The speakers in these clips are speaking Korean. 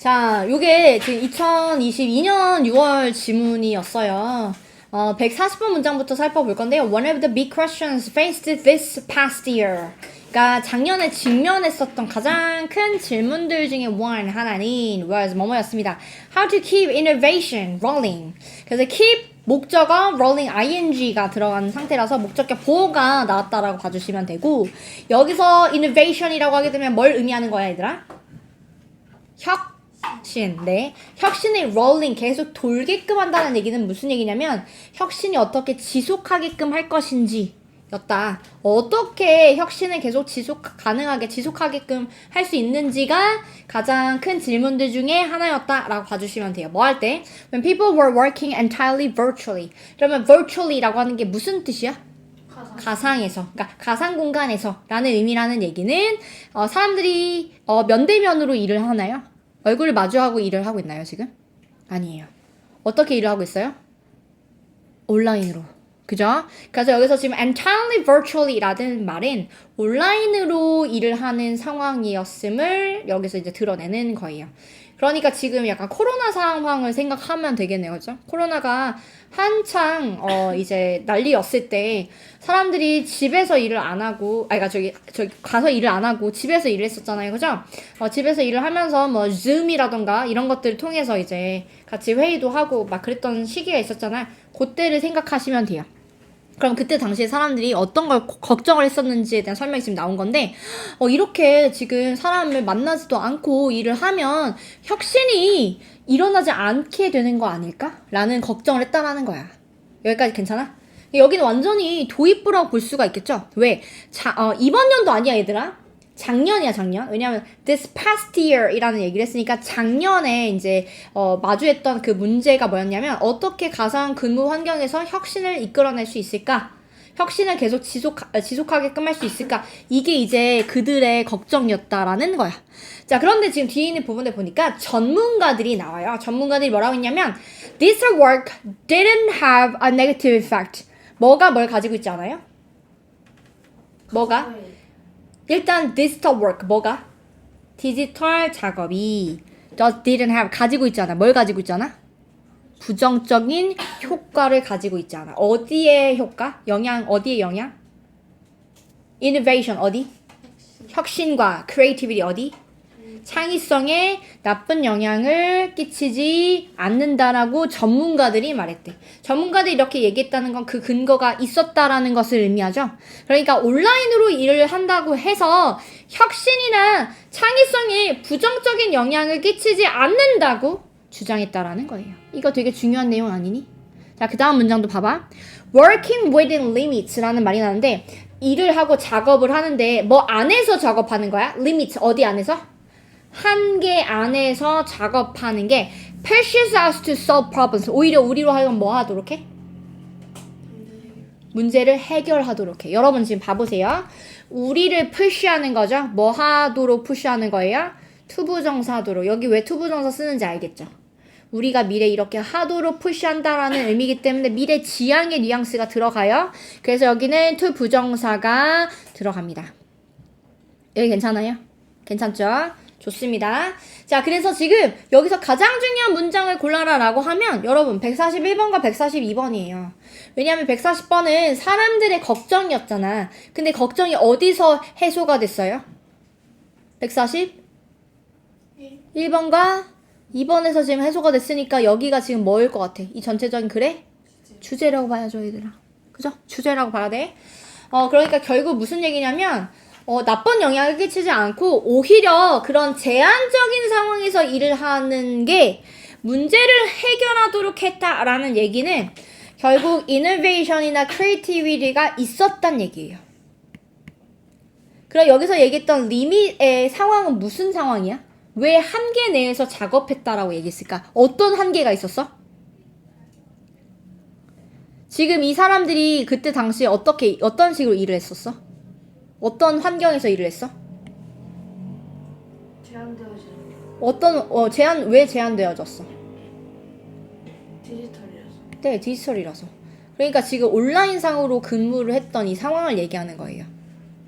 자, 요게 지금 2022년 6월 지문이었어요. 140번 문장부터 살펴볼 건데요. One of the big questions faced this past year. 그러니까 작년에 직면했었던 가장 큰 질문들 중에 하나는 was 뭐뭐였습니다. How to keep innovation rolling. 그래서 keep 목적어 rolling ing가 들어간 상태라서 목적격 보호가 나왔다라고 봐주시면 되고, 여기서 innovation이라고 하게 되면 뭘 의미하는 거야, 얘들아? 혁신, 네. 혁신이 rolling 계속 돌게끔 한다는 얘기는 무슨 얘기냐면 혁신이 어떻게 지속하게끔 할 것인지 였다. 어떻게 혁신을 계속 가능하게 지속하게끔 할 수 있는지가 가장 큰 질문들 중에 하나였다라고 봐주시면 돼요. 뭐 할 때? When people were working entirely virtually. 그러면 virtually라고 하는 게 무슨 뜻이야? 가상에서, 그러니까 가상 공간에서 라는 의미라는 얘기는 사람들이 면대면으로 일을 하나요? 얼굴을 마주하고 일을 하고 있나요, 지금? 아니에요. 어떻게 일을 하고 있어요? 온라인으로. 그죠? 그래서 여기서 지금 entirely virtually라는 말은 온라인으로 일을 하는 상황이었음을 여기서 이제 드러내는 거예요. 그러니까 지금 약간 코로나 상황을 생각하면 되겠네요. 그죠? 코로나가 한창 이제 난리였을 때 사람들이 집에서 일을 안 하고 그러니까 저기 가서 일을 안 하고 집에서 일을 했었잖아요. 그죠? 집에서 일을 하면서 뭐 줌이라던가 이런 것들을 통해서 이제 같이 회의도 하고 막 그랬던 시기가 있었잖아요. 그때를 생각하시면 돼요. 그럼 그때 당시에 사람들이 어떤 걸 걱정을 했었는지에 대한 설명이 지금 나온 건데, 이렇게 지금 사람을 만나지도 않고 일을 하면 혁신이 일어나지 않게 되는 거 아닐까? 라는 걱정을 했다라는 거야. 여기까지 괜찮아? 여기는 완전히 도입부라고 볼 수가 있겠죠? 왜? 이번 년도 아니야, 얘들아. 작년이야, 작년. 왜냐면 this past year 이라는 얘기를 했으니까 작년에 이제 마주했던 그 문제가 뭐였냐면 어떻게 가상 근무 환경에서 혁신을 이끌어낼 수 있을까? 혁신을 계속 지속하게끔 할 수 있을까? 이게 이제 그들의 걱정이었다라는 거야. 자, 그런데 지금 뒤에 있는 부분을 보니까 전문가들이 나와요. 전문가들이 뭐라고 했냐면 this work didn't have a negative effect. 뭐가 뭘 가지고 있지 않아요? 뭐가? 일단 digital work 뭐가? 디지털 작업이 just didn't have 가지고 있잖아. 뭘 가지고 있잖아? 부정적인 효과를 가지고 있잖아. 어디에 효과? 영향 어디에 영향? innovation 어디? 혁신과 creativity 어디? 창의성에 나쁜 영향을 끼치지 않는다라고 전문가들이 말했대. 전문가들이 이렇게 얘기했다는 건 그 근거가 있었다라는 것을 의미하죠. 그러니까 온라인으로 일을 한다고 해서 혁신이나 창의성에 부정적인 영향을 끼치지 않는다고 주장했다라는 거예요. 이거 되게 중요한 내용 아니니? 자, 그 다음 문장도 봐봐. Working within limits라는 말이 나는데 일을 하고 작업을 하는데 뭐 안에서 작업하는 거야? limit 어디 안에서? 한계 안에서 작업하는 게 pushes us to solve problems. 오히려 우리로 하여금 뭐 하도록 해? 문제를 해결하도록 해. 여러분 지금 봐보세요. 우리를 push하는 거죠? 뭐 하도록 push하는 거예요? 투부정사도록. 여기 왜 투부정사 쓰는지 알겠죠? 우리가 미래 이렇게 하도록 push한다라는 의미이기 때문에 미래 지향의 뉘앙스가 들어가요. 그래서 여기는 투부정사가 들어갑니다. 여기 괜찮아요? 괜찮죠? 좋습니다. 자, 그래서 지금 여기서 가장 중요한 문장을 골라라 라고 하면 여러분 141번과 142번이에요. 왜냐하면 140번은 사람들의 걱정이었잖아. 근데 걱정이 어디서 해소가 됐어요? 141번과 2번에서 지금 해소가 됐으니까 여기가 지금 뭐일 것 같아? 이 전체적인 글의 주제라고 봐야죠, 얘들아. 그죠? 주제라고 봐야 돼. 그러니까 결국 무슨 얘기냐면 나쁜 영향을 끼치지 않고 오히려 그런 제한적인 상황에서 일을 하는 게 문제를 해결하도록 했다라는 얘기는 결국 이노베이션이나 크리에이티비티가 있었단 얘기예요. 그럼 여기서 얘기했던 리밋의 상황은 무슨 상황이야? 왜 한계 내에서 작업했다라고 얘기했을까? 어떤 한계가 있었어? 지금 이 사람들이 그때 당시에 어떤 식으로 일을 했었어? 어떤 환경에서 일을 했어? 제한되어지는 왜 제한되어졌어? 디지털이라서. 네, 디지털이라서. 그러니까 지금 온라인상으로 근무를 했던 이 상황을 얘기하는 거예요.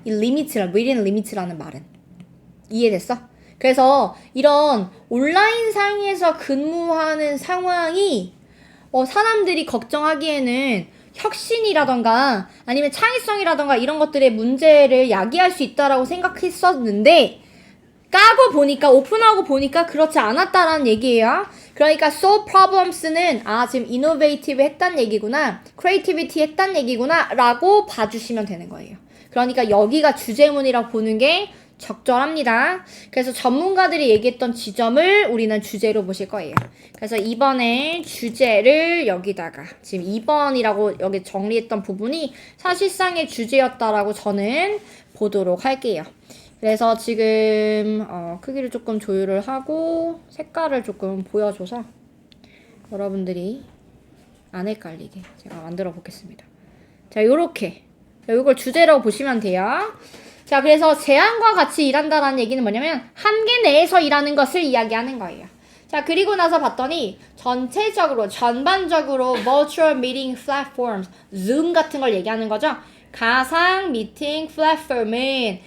이 within limit라는 말은. 이해됐어? 그래서 이런 온라인 상에서 근무하는 상황이 사람들이 걱정하기에는 혁신이라던가 아니면 창의성이라던가 이런 것들의 문제를 야기할 수 있다라고 생각했었는데 까고 보니까 오픈하고 보니까 그렇지 않았다라는 얘기예요. 그러니까 solve problems는 지금 innovative 했단 얘기구나, creativity 했단 얘기구나 라고 봐주시면 되는 거예요. 그러니까 여기가 주제문이라고 보는 게 적절합니다. 그래서 전문가들이 얘기했던 지점을 우리는 주제로 보실 거예요. 그래서 이번에 주제를 여기다가 지금 2번이라고 여기 정리했던 부분이 사실상의 주제였다라고 저는 보도록 할게요. 그래서 지금 크기를 조금 조율을 하고 색깔을 조금 보여줘서 여러분들이 안 헷갈리게 제가 만들어 보겠습니다. 자, 요렇게 이걸 주제라고 보시면 돼요. 자, 그래서 제한과 같이 일한다라는 얘기는 뭐냐면 한계 내에서 일하는 것을 이야기하는 거예요. 자, 그리고 나서 봤더니 전반적으로 virtual meeting platforms, Zoom 같은 걸 얘기하는 거죠. 가상 미팅 플랫폼은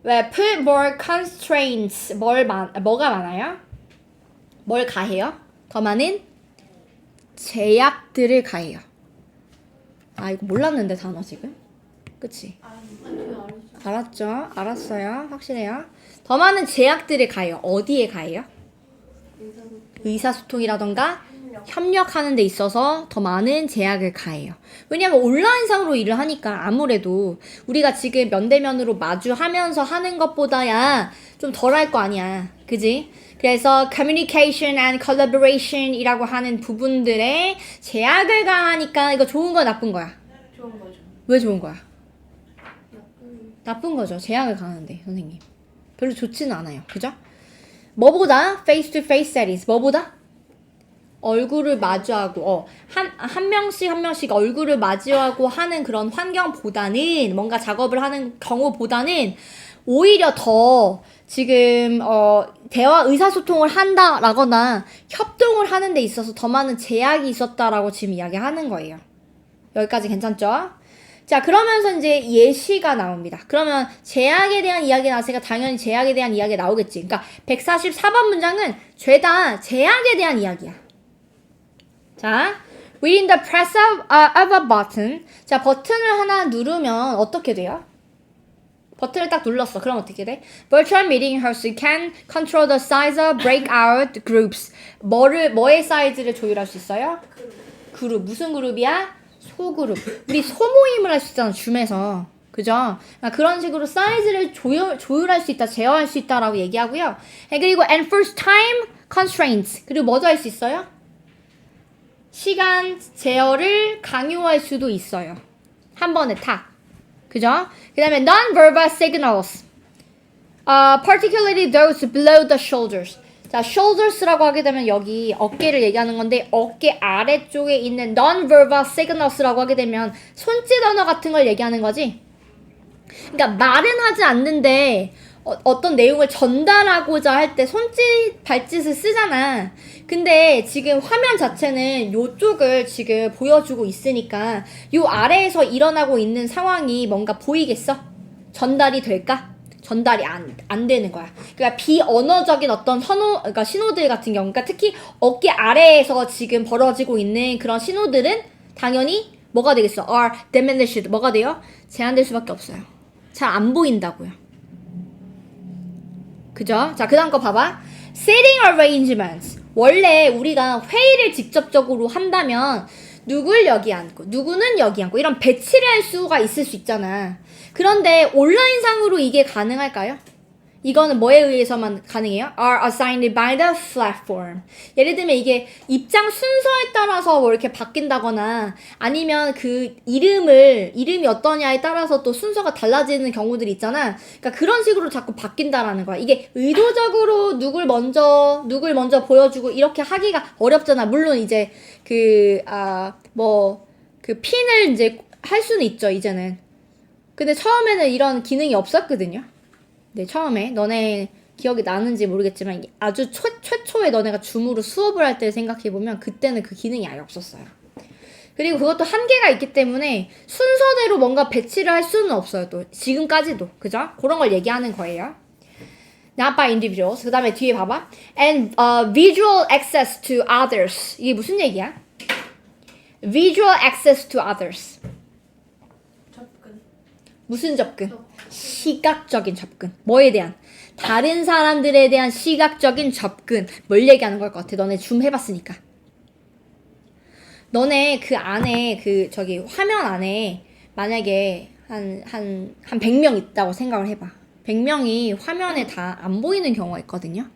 왜 put more constraints, 뭐가 많아요? 뭘 가해요? 더 많은 제약들을 가해요. 이거 몰랐는데 단어 지금? 그치? 알았죠? 알았어요? 확실해요? 더 많은 제약들을 가해요. 어디에 가해요? 의사소통이라던가 협력하는 데 있어서 더 많은 제약을 가해요. 왜냐면 온라인상으로 일을 하니까 아무래도 우리가 지금 면대면으로 마주하면서 하는 것보다야 좀 덜 할 거 아니야. 그지? 그래서 communication and collaboration 이라고 하는 부분들에 제약을 가하니까 이거 좋은 거야, 나쁜 거야? 좋은 거죠. 왜 좋은 거야? 나쁜 거죠. 제약을 가하는데, 선생님. 별로 좋지는 않아요. 그죠? 뭐보다? face to face settings. 뭐보다? 얼굴을 마주하고 한 명씩 얼굴을 마주하고 하는 그런 환경보다는 뭔가 작업을 하는 경우보다는 오히려 더 지금 대화 의사소통을 한다라거나 협동을 하는 데 있어서 더 많은 제약이 있었다라고 지금 이야기하는 거예요. 여기까지 괜찮죠? 자, 그러면서 이제 예시가 나옵니다. 그러면 제약에 대한 이야기 나왔으니까 당연히 제약에 대한 이야기가 나오겠지. 그러니까 144번 문장은 죄다 제약에 대한 이야기야. 자, within the press of a button. 자, 버튼을 하나 누르면 어떻게 돼요? 버튼을 딱 눌렀어. 그럼 어떻게 돼? Virtual meeting host can control the size of breakout groups. 뭐의 사이즈를 조율할 수 있어요? 그룹. 무슨 그룹이야? 소그룹. 우리 소모임을 할 수 있잖아, 줌에서. 그죠? 그런 식으로 사이즈를 조율할 수 있다, 제어할 수 있다라고 얘기하고요. 그리고 enforce time constraints. 그리고 뭐도 할 수 있어요? 시간 제어를 강요할 수도 있어요. 한 번에 탁. 그죠? 그 다음에 non-verbal signals. Particularly those below the shoulders. 자, shoulders라고 하게 되면 여기 어깨를 얘기하는 건데 어깨 아래쪽에 있는 non-verbal signals라고 하게 되면 손짓 언어 같은 걸 얘기하는 거지. 그러니까 말은 하지 않는데 어떤 내용을 전달하고자 할 때 손짓, 발짓을 쓰잖아. 근데 지금 화면 자체는 요쪽을 지금 보여주고 있으니까 요 아래에서 일어나고 있는 상황이 뭔가 보이겠어? 전달이 될까? 전달이 안 되는 거야. 그러니까 비언어적인 어떤 그러니까 신호들 같은 경우, 그러니까 특히 어깨 아래에서 지금 벌어지고 있는 그런 신호들은 당연히 뭐가 되겠어? are diminished. 뭐가 돼요? 제한될 수밖에 없어요. 잘 안 보인다고요. 그죠? 자, 그 다음 거 봐봐. Seating arrangements. 원래 우리가 회의를 직접적으로 한다면 누굴 여기 앉고 누구는 여기 앉고 이런 배치를 할 수가 있을 수 있잖아. 그런데 온라인상으로 이게 가능할까요? 이거는 뭐에 의해서만 가능해요? are assigned by the platform. 예를 들면 이게 입장 순서에 따라서 뭐 이렇게 바뀐다거나 아니면 그 이름이 어떠냐에 따라서 또 순서가 달라지는 경우들이 있잖아. 그러니까 그런 식으로 자꾸 바뀐다라는 거야. 이게 의도적으로 누굴 먼저 보여주고 이렇게 하기가 어렵잖아. 물론 이제 그 핀을 이제 할 수는 있죠, 이제는. 근데 처음에는 이런 기능이 없었거든요. 네, 처음에 너네 기억이 나는지 모르겠지만 아주 최초에 너네가 줌으로 수업을 할 때 생각해보면 그때는 그 기능이 아예 없었어요. 그리고 그것도 한계가 있기 때문에 순서대로 뭔가 배치를 할 수는 없어요. 또 지금까지도. 그죠? 그런 걸 얘기하는 거예요. not by individuals. 그 다음에 뒤에 봐봐. And visual access to others. 이게 무슨 얘기야? visual access to others. 접근. 무슨 접근? 시각적인 접근. 뭐에 대한? 다른 사람들에 대한 시각적인 접근. 뭘 얘기하는 걸 것 같아? 너네 줌 해봤으니까. 너네 그 안에 저기 화면 안에 만약에 한 100명 있다고 생각을 해봐. 100명이 화면에 다 안 보이는 경우가 있거든요.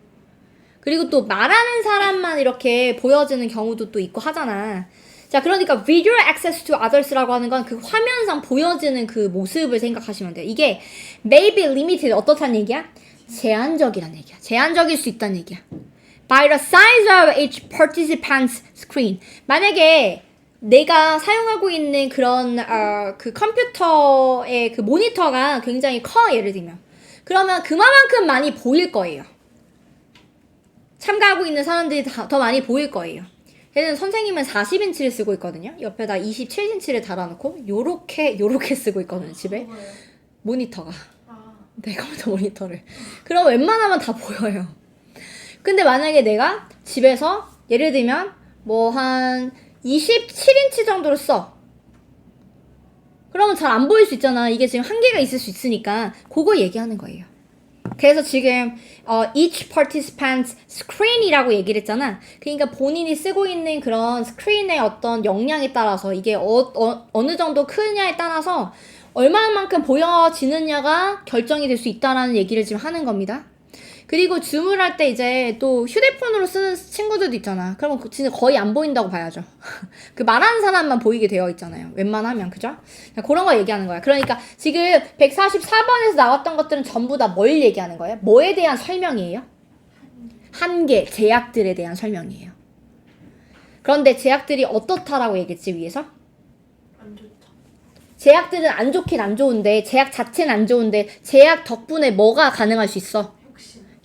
그리고 또 말하는 사람만 이렇게 보여지는 경우도 또 있고 하잖아. 자, 그러니까 visual access to others라고 하는 건 그 화면상 보여지는 그 모습을 생각하시면 돼요. 이게 may be limited 어떻다는 얘기야? 제한적이란 얘기야. 제한적일 수 있다는 얘기야. By the size of each participant's screen. 만약에 내가 사용하고 있는 그런 그 컴퓨터의 그 모니터가 굉장히 커, 예를 들면. 그러면 그만큼 많이 보일 거예요. 참가하고 있는 사람들이 더 많이 보일 거예요. 얘는 선생님은 40인치를 쓰고 있거든요. 옆에다 27인치를 달아놓고 요렇게 쓰고 있거든요, 집에. 모니터가. 내 컴퓨터 모니터를. 그럼 웬만하면 다 보여요. 근데 만약에 내가 집에서 예를 들면 뭐 한 27인치 정도를 써. 그러면 잘 안 보일 수 있잖아. 이게 지금 한계가 있을 수 있으니까 그거 얘기하는 거예요. 그래서 지금 each participant's screen이라고 얘기를 했잖아. 그러니까 본인이 쓰고 있는 그런 스크린의 어떤 역량에 따라서 이게 어느 정도 크냐에 따라서 얼마만큼 보여지느냐가 결정이 될 수 있다라는 얘기를 지금 하는 겁니다. 그리고 줌을 할 때 이제 또 휴대폰으로 쓰는 친구들도 있잖아. 그러면 진짜 거의 안 보인다고 봐야죠. 그 말하는 사람만 보이게 되어 있잖아요. 웬만하면, 그죠? 그런 거 얘기하는 거야. 그러니까 지금 144번에서 나왔던 것들은 전부 다 뭘 얘기하는 거예요? 뭐에 대한 설명이에요? 한계, 제약들에 대한 설명이에요. 그런데 제약들이 어떻다라고 얘기했지, 위에서? 안 좋다. 제약들은 안 좋긴 안 좋은데, 제약 자체는 안 좋은데, 제약 덕분에 뭐가 가능할 수 있어?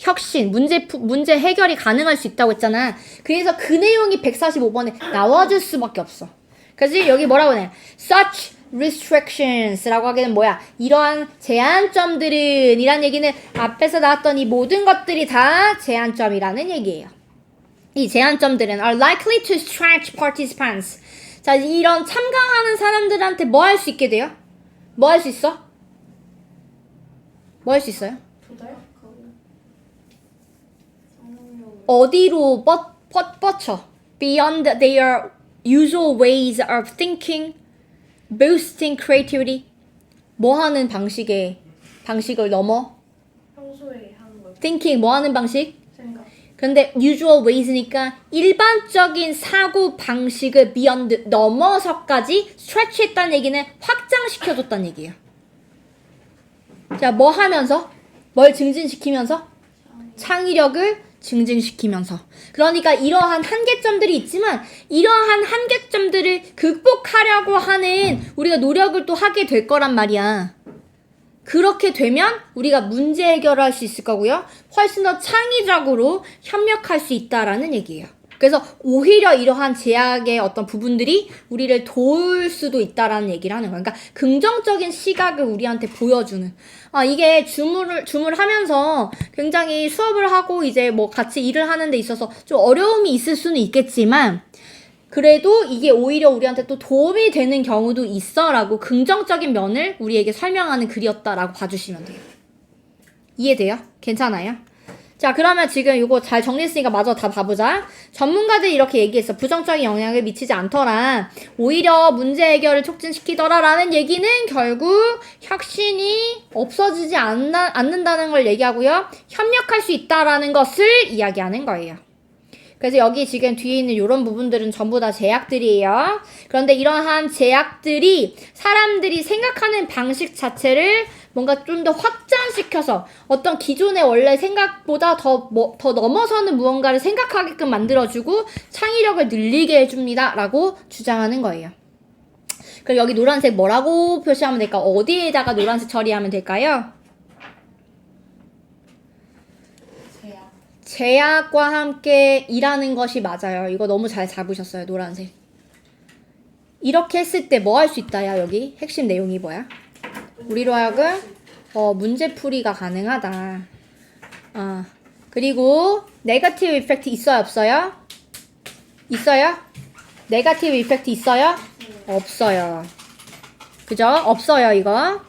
혁신, 문제 해결이 가능할 수 있다고 했잖아. 그래서 그 내용이 145번에 나와줄 수밖에 없어. 그래서 여기 뭐라고 해? Such restrictions라고 하기는 뭐야? 이러한 제한점들은, 이란 얘기는 앞에서 나왔던 이 모든 것들이 다 제한점이라는 얘기예요. 이 제한점들은 are likely to stretch participants. 자, 이런 참가하는 사람들한테 뭐 할 수 있게 돼요? 뭐 할 수 있어? 뭐 할 수 있어요? 어디로 뻗쳐? Beyond their usual ways of thinking, boosting creativity. 뭐 하는 방식을 넘어? 평소에 하는 거. thinking 뭐 하는 방식? 생각. 근데 usual ways니까 일반적인 사고 방식을 beyond 넘어서까지 stretch했다는 얘기는 확장시켜줬다는 얘기예요. 자, 뭐 하면서? 뭘 증진시키면서? 창의력을 증진시키면서. 그러니까 이러한 한계점들이 있지만 이러한 한계점들을 극복하려고 하는 우리가 노력을 또 하게 될 거란 말이야. 그렇게 되면 우리가 문제 해결할 수 있을 거고요. 훨씬 더 창의적으로 협력할 수 있다라는 얘기예요. 그래서 오히려 이러한 제약의 어떤 부분들이 우리를 도울 수도 있다라는 얘기를 하는 거야. 그러니까 긍정적인 시각을 우리한테 보여주는. 이게 줌을 하면서 굉장히 수업을 하고 이제 뭐 같이 일을 하는 데 있어서 좀 어려움이 있을 수는 있겠지만 그래도 이게 오히려 우리한테 또 도움이 되는 경우도 있어라고 긍정적인 면을 우리에게 설명하는 글이었다라고 봐주시면 돼요. 이해돼요? 괜찮아요? 자, 그러면 지금 이거 잘 정리했으니까 마저 다 봐보자. 전문가들이 이렇게 얘기했어. 부정적인 영향을 미치지 않더라. 오히려 문제 해결을 촉진시키더라 라는 얘기는 결국 혁신이 없어지지 않는다는 걸 얘기하고요. 협력할 수 있다라는 것을 이야기하는 거예요. 그래서 여기 지금 뒤에 있는 이런 부분들은 전부 다 제약들이에요. 그런데 이러한 제약들이 사람들이 생각하는 방식 자체를 뭔가 좀 더 확장시켜서 어떤 기존의 원래 생각보다 더 넘어서는 무언가를 생각하게끔 만들어주고 창의력을 늘리게 해줍니다. 라고 주장하는 거예요. 그럼 여기 노란색 뭐라고 표시하면 될까? 어디에다가 노란색 처리하면 될까요? 제약과 함께 일하는 것이 맞아요. 이거 너무 잘 잡으셨어요. 노란색. 이렇게 했을 때 뭐 할 수 있다야? 여기 핵심 내용이 뭐야? 우리로 하여금 문제풀이가 가능하다. 그리고 네거티브 이펙트 있어요, 없어요? 있어요? 네거티브 이펙트 있어요? 없어요. 그죠? 없어요, 이거.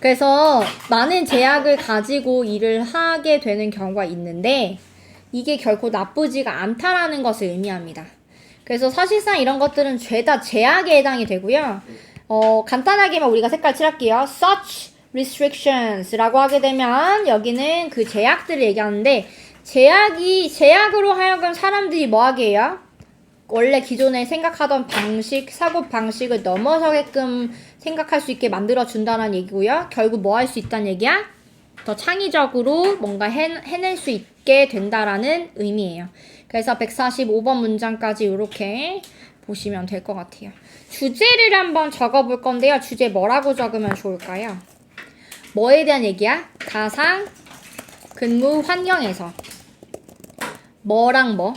그래서 많은 제약을 가지고 일을 하게 되는 경우가 있는데 이게 결코 나쁘지가 않다라는 것을 의미합니다. 그래서 사실상 이런 것들은 죄다 제약에 해당이 되고요. 간단하게만 우리가 색깔 칠할게요. Such restrictions라고 하게 되면 여기는 그 제약들을 얘기하는데 제약으로 하여금 사람들이 뭐 하게 해요? 원래 기존에 생각하던 방식, 사고 방식을 넘어서게끔 생각할 수 있게 만들어준다는 얘기고요. 결국 뭐 할 수 있다는 얘기야? 더 창의적으로 뭔가 해낼 수 있게 된다라는 의미예요. 그래서 145번 문장까지 이렇게 보시면 될 것 같아요. 주제를 한번 적어볼 건데요. 주제 뭐라고 적으면 좋을까요? 뭐에 대한 얘기야? 가상 근무 환경에서 뭐랑 뭐?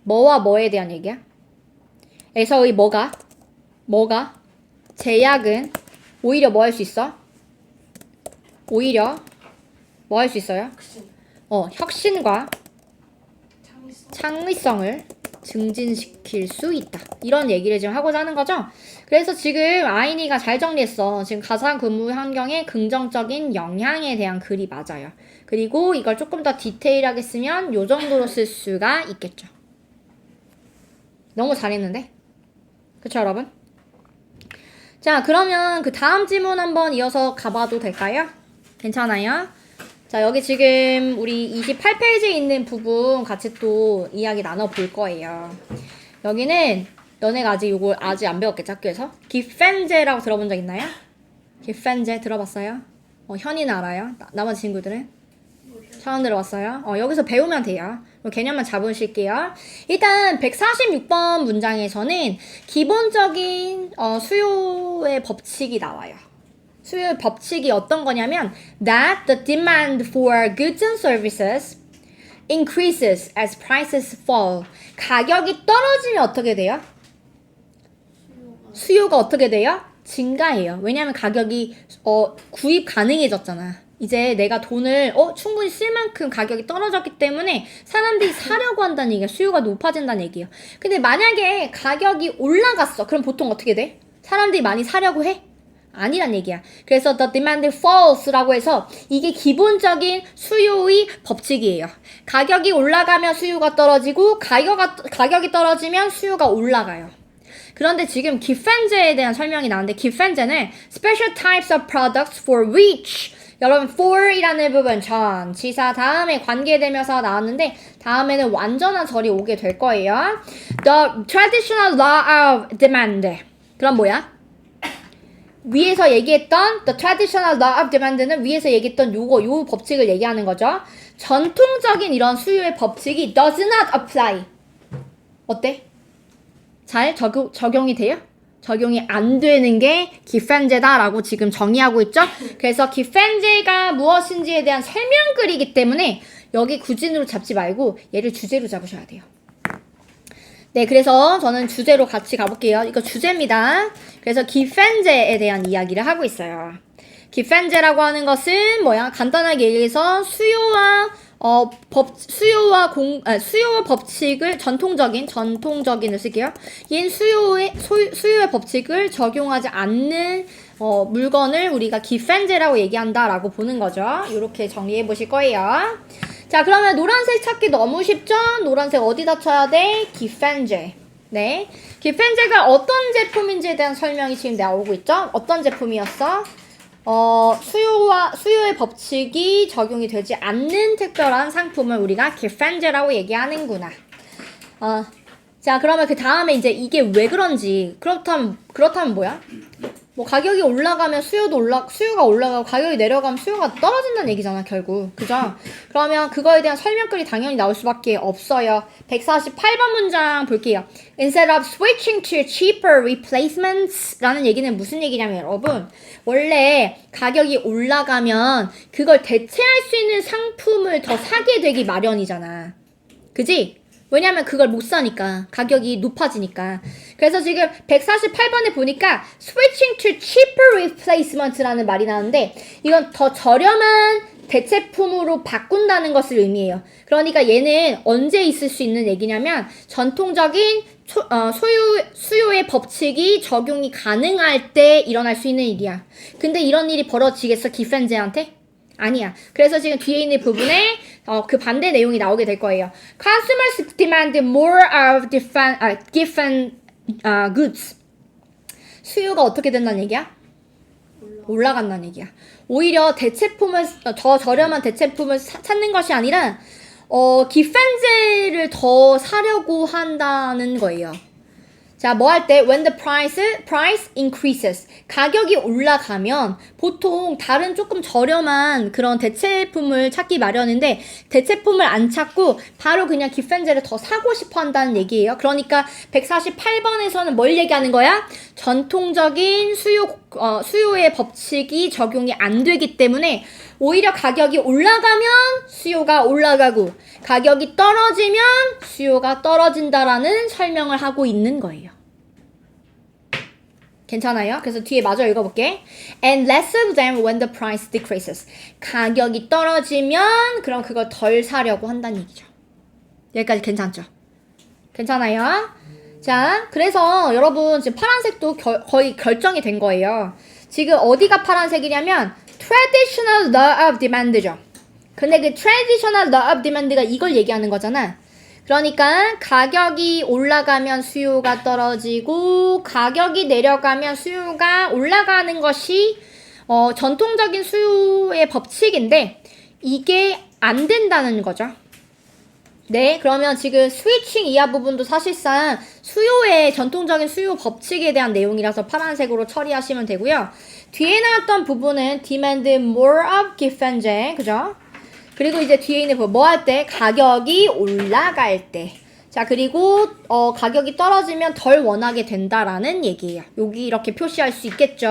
뭐와 뭐에 대한 얘기야? 에서의 뭐가? 제약은 오히려 뭐 할 수 있어? 오히려 뭐 할 수 있어요? 혁신과 창의성을 증진시킬 수 있다. 이런 얘기를 지금 하고자 하는 거죠. 그래서 지금 아이니가 잘 정리했어. 지금 가상 근무 환경의 긍정적인 영향에 대한 글이 맞아요. 그리고 이걸 조금 더 디테일하게 쓰면 요 정도로 쓸 수가 있겠죠. 너무 잘했는데? 그쵸, 여러분? 자, 그러면 그 다음 질문 한번 이어서 가봐도 될까요? 괜찮아요? 자, 여기 지금 우리 28페이지에 있는 부분 같이 또 이야기 나눠볼 거예요. 여기는 너네가 아직 안 배웠겠지, 학교에서? 기펜제라고 들어본 적 있나요? 기펜제 들어봤어요? 현이는 알아요? 나머지 친구들은? 처음 들어봤어요? 여기서 배우면 돼요. 개념만 잡으실게요. 일단 146번 문장에서는 기본적인 수요의 법칙이 나와요. 수요의 법칙이 어떤 거냐면 that the demand for goods and services increases as prices fall. 가격이 떨어지면 어떻게 돼요? 수요가 어떻게 돼요? 증가해요. 왜냐하면 가격이 구입 가능해졌잖아. 이제 내가 돈을 충분히 쓸 만큼 가격이 떨어졌기 때문에 사람들이 사려고 한다는 얘기야. 수요가 높아진다는 얘기예요. 근데 만약에 가격이 올라갔어. 그럼 보통 어떻게 돼? 사람들이 많이 사려고 해? 아니란 얘기야. 그래서 the demand falls라고 해서 이게 기본적인 수요의 법칙이에요. 가격이 올라가면 수요가 떨어지고 가격이 떨어지면 수요가 올라가요. 그런데 지금 기펜제에 대한 설명이 나왔는데 기펜제는 special types of products for which 여러분 for이라는 부분 전치사 다음에 관계대명사가 나왔는데 다음에는 완전한 절이 오게 될 거예요. The traditional law of demand. 그럼 뭐야? 위에서 얘기했던 the traditional law of demand는 위에서 얘기했던 요 법칙을 얘기하는 거죠. 전통적인 이런 수요의 법칙이 does not apply. 어때? 잘 적용이 돼요? 적용이 안 되는 게 기펜제다라고 지금 정의하고 있죠. 그래서 기펜제가 무엇인지에 대한 설명글이기 때문에 여기 구진으로 잡지 말고 얘를 주제로 잡으셔야 돼요. 네, 그래서 저는 주제로 같이 가볼게요. 이거 주제입니다. 그래서 기펜제에 대한 이야기를 하고 있어요. 기펜제라고 하는 것은 뭐야? 간단하게 얘기해서 수요와 법칙을 전통적인을 쓸게요. 얘는 수요의 법칙을 적용하지 않는 물건을 우리가 기펜제라고 얘기한다라고 보는 거죠. 이렇게 정리해 보실 거예요. 자, 그러면 노란색 찾기 너무 쉽죠? 노란색 어디다 쳐야 돼? 기펜제. 네. 기펜제가 어떤 제품인지에 대한 설명이 지금 나오고 있죠? 어떤 제품이었어? 수요의 법칙이 적용이 되지 않는 특별한 상품을 우리가 기펜제라고 얘기하는구나. 자, 그러면 그 다음에 이제 이게 왜 그런지, 그렇다면 뭐야? 뭐 가격이 올라가면 수요가 올라가고 가격이 내려가면 수요가 떨어진다는 얘기잖아, 결국. 그죠? 그러면 그거에 대한 설명글이 당연히 나올 수밖에 없어요. 148번 문장 볼게요. Instead of switching to cheaper replacements 라는 얘기는 무슨 얘기냐면 여러분, 원래 가격이 올라가면 그걸 대체할 수 있는 상품을 더 사게 되기 마련이잖아. 그지? 왜냐면 그걸 못 사니까. 가격이 높아지니까. 그래서 지금 148번에 보니까 switching to cheaper replacement라는 말이 나오는데 이건 더 저렴한 대체품으로 바꾼다는 것을 의미해요. 그러니까 얘는 언제 있을 수 있는 얘기냐면 전통적인 수요의 법칙이 적용이 가능할 때 일어날 수 있는 일이야. 근데 이런 일이 벌어지겠어, 기펜제한테? 아니야. 그래서 지금 뒤에 있는 부분에 그 반대 내용이 나오게 될 거예요. Consumers demand more of given goods. 수요가 어떻게 된다는 얘기야? 올라간다는 얘기야. 오히려 대체품을 더 저렴한 대체품을 찾는 것이 아니라 기판제를 더 사려고 한다는 거예요. 자, 뭐 할 때 when the price increases 가격이 올라가면 보통 다른 조금 저렴한 그런 대체품을 찾기 마련인데 대체품을 안 찾고 바로 그냥 기판제를 더 사고 싶어 한다는 얘기예요. 그러니까 148번에서는 뭘 얘기하는 거야? 전통적인 수요의 법칙이 적용이 안 되기 때문에 오히려 가격이 올라가면 수요가 올라가고 가격이 떨어지면 수요가 떨어진다라는 설명을 하고 있는 거예요. 괜찮아요? 그래서 뒤에 마저 읽어볼게. And less of them when the price decreases. 가격이 떨어지면 그럼 그걸 덜 사려고 한다는 얘기죠. 여기까지 괜찮죠? 괜찮아요? 자, 그래서 여러분 지금 파란색도 거의 결정이 된 거예요. 지금 어디가 파란색이냐면 traditional law of demand죠. 근데 그 traditional law of demand가 이걸 얘기하는 거잖아. 그러니까 가격이 올라가면 수요가 떨어지고 가격이 내려가면 수요가 올라가는 것이 전통적인 수요의 법칙인데 이게 안 된다는 거죠. 네, 그러면 지금 스위칭 이하 부분도 사실상 수요의 전통적인 수요 법칙에 대한 내용이라서 파란색으로 처리하시면 되고요. 뒤에 나왔던 부분은 demand more of given, 그죠? 그리고 이제 뒤에 있는 부분 뭐 할 때? 가격이 올라갈 때. 자, 그리고 가격이 떨어지면 덜 원하게 된다라는 얘기예요. 여기 이렇게 표시할 수 있겠죠?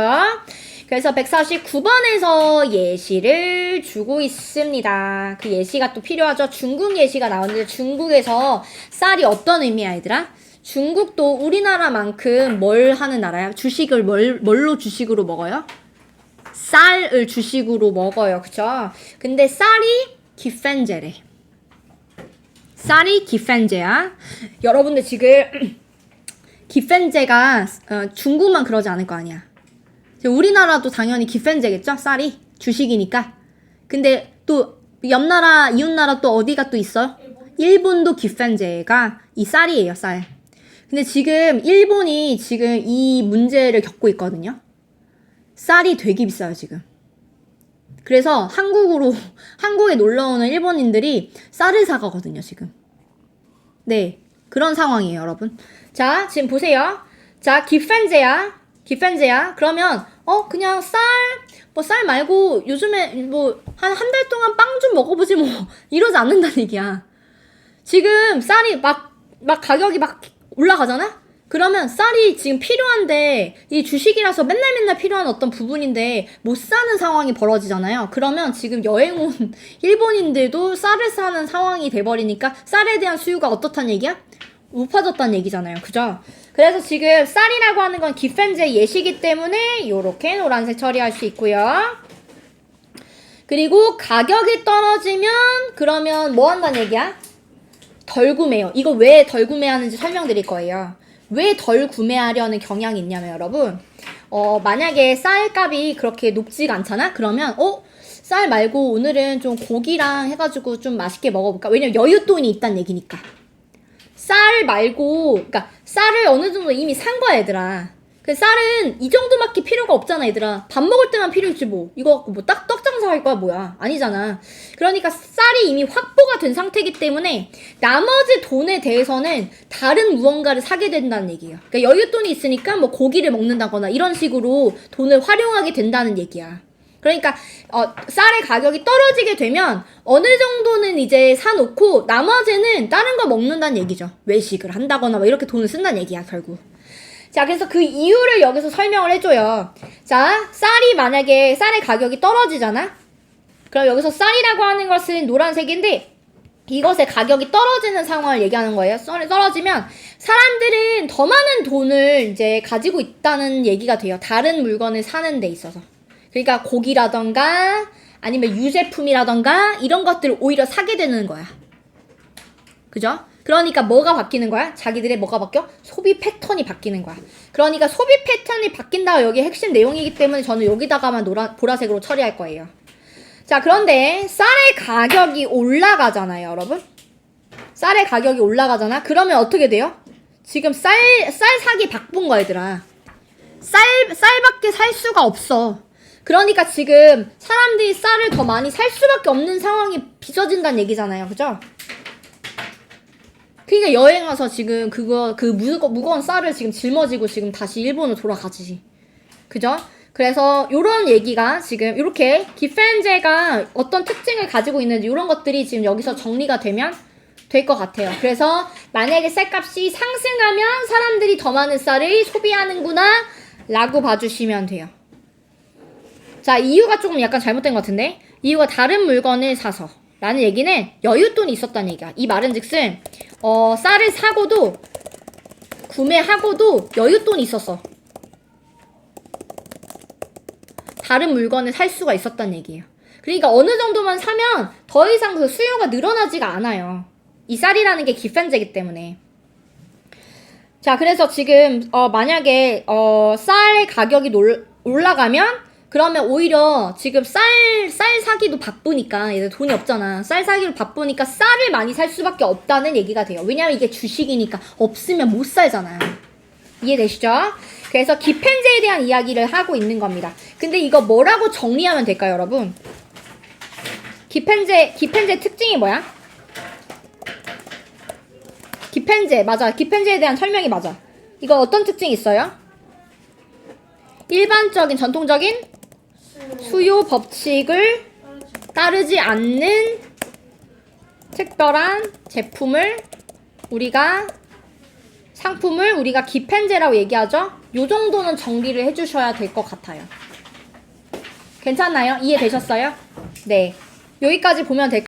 그래서 149번에서 예시를 주고 있습니다. 그 예시가 또 필요하죠. 중국 예시가 나오는데 중국에서 쌀이 어떤 의미야, 얘들아? 중국도 우리나라만큼 뭘 하는 나라야? 주식을 뭘로 주식으로 먹어요? 쌀을 주식으로 먹어요. 그쵸? 근데 쌀이 기펜제래. 쌀이 기펜제야. 여러분들 지금 기펜제가 중국만 그러지 않을 거 아니야. 우리나라도 당연히 기펜제겠죠? 쌀이 주식이니까. 근데 또 옆나라 이웃나라 또 어디가 또 있어요? 일본도 기펜제가 이 쌀이에요. 쌀. 근데 지금 일본이 지금 이 문제를 겪고 있거든요. 쌀이 되게 비싸요, 지금. 그래서 한국에 놀러오는 일본인들이 쌀을 사가거든요, 지금. 네, 그런 상황이에요, 여러분. 자, 지금 보세요. 자, 기펜제야. 그러면, 그냥 쌀 말고 요즘에 한 달 동안 빵 좀 먹어보지 이러지 않는다는 얘기야. 지금 쌀이 막 가격이 막 올라가잖아? 그러면 쌀이 지금 필요한데 이 주식이라서 맨날 필요한 어떤 부분인데 못 사는 상황이 벌어지잖아요. 그러면 지금 여행 온 일본인들도 쌀을 사는 상황이 돼버리니까 쌀에 대한 수요가 어떻다는 얘기야? 높아졌다는 얘기잖아요. 그죠? 그래서 지금 쌀이라고 하는 건 기펜제 예시기 때문에 요렇게 노란색 처리할 수 있고요. 그리고 가격이 떨어지면 그러면 뭐 한다는 얘기야? 덜 구매요. 이거 왜 덜 구매하는지 설명드릴 거예요. 왜 덜 구매하려는 경향이 있냐면 여러분 만약에 쌀값이 그렇게 높지가 않잖아? 그러면 쌀 말고 오늘은 좀 고기랑 해가지고 좀 맛있게 먹어볼까? 왜냐면 여윳돈이 있다는 얘기니까. 쌀 말고 그러니까 쌀을 어느 정도 이미 산 거야 얘들아. 그 쌀은 이 정도밖에 필요가 없잖아 얘들아. 밥 먹을 때만 필요했지 뭐. 이거 갖고 뭐 떡 장사 할 거야 뭐야. 아니잖아. 그러니까 쌀이 이미 확보가 된 상태이기 때문에 나머지 돈에 대해서는 다른 무언가를 사게 된다는 얘기예요. 그러니까 여윳돈이 있으니까 뭐 고기를 먹는다거나 이런 식으로 돈을 활용하게 된다는 얘기야. 그러니까 쌀의 가격이 떨어지게 되면 어느 정도는 이제 사놓고 나머지는 다른 거 먹는다는 얘기죠. 외식을 한다거나 뭐 이렇게 돈을 쓴다는 얘기야 결국. 자, 그래서 그 이유를 여기서 설명을 해줘요. 자, 만약에 쌀의 가격이 떨어지잖아? 그럼 여기서 쌀이라고 하는 것은 노란색인데 이것의 가격이 떨어지는 상황을 얘기하는 거예요. 쌀이 떨어지면 사람들은 더 많은 돈을 이제 가지고 있다는 얘기가 돼요. 다른 물건을 사는 데 있어서. 그러니까 고기라던가 아니면 유제품이라던가 이런 것들을 오히려 사게 되는 거야. 그죠? 그러니까 뭐가 바뀌는 거야? 자기들의 뭐가 바뀌어? 소비 패턴이 바뀌는 거야. 그러니까 소비 패턴이 바뀐다가 여기 핵심 내용이기 때문에 저는 여기다가만 보라색으로 처리할 거예요. 자, 그런데 쌀의 가격이 올라가잖아요, 여러분. 쌀의 가격이 올라가잖아. 그러면 어떻게 돼요? 지금 쌀 사기 바쁜 거 얘들아. 쌀밖에 살 수가 없어. 그러니까 지금 사람들이 쌀을 더 많이 살 수밖에 없는 상황이 빚어진다는 얘기잖아요. 그죠? 그러니까 여행 와서 지금 그 무거운 쌀을 지금 짊어지고 지금 다시 일본으로 돌아가지. 그죠? 그래서 요런 얘기가 지금 이렇게 기펜제가 어떤 특징을 가지고 있는지 이런 것들이 지금 여기서 정리가 되면 될 것 같아요. 그래서 만약에 쌀값이 상승하면 사람들이 더 많은 쌀을 소비하는구나 라고 봐주시면 돼요. 자, 이유가 조금 약간 잘못된 것 같은데, 이유가 다른 물건을 사서 라는 얘기는 여윳돈이 있었다는 얘기야. 이 말은 즉슨 쌀을 사고도 구매하고도 여윳돈이 있었어. 다른 물건을 살 수가 있었다는 얘기예요. 그러니까 어느 정도만 사면 더 이상 그 수요가 늘어나지가 않아요. 이 쌀이라는 게 기판제이기 때문에. 자, 그래서 지금 만약에 쌀의 가격이 올라가면 그러면 오히려 지금 쌀 사기도 바쁘니까 얘들 돈이 없잖아. 쌀 사기도 바쁘니까 쌀을 많이 살 수밖에 없다는 얘기가 돼요. 왜냐면 이게 주식이니까 없으면 못 살잖아요. 이해되시죠? 그래서 기펜제에 대한 이야기를 하고 있는 겁니다. 근데 이거 뭐라고 정리하면 될까요, 여러분? 기펜제 특징이 뭐야? 기펜제, 맞아. 기펜제에 대한 설명이 맞아. 이거 어떤 특징이 있어요? 일반적인, 전통적인 수요 법칙을 따르지 않는 특별한 상품을 우리가 기펜제라고 얘기하죠? 요 정도는 정리를 해주셔야 될 것 같아요. 괜찮나요? 이해되셨어요? 네. 여기까지 보면 될까요?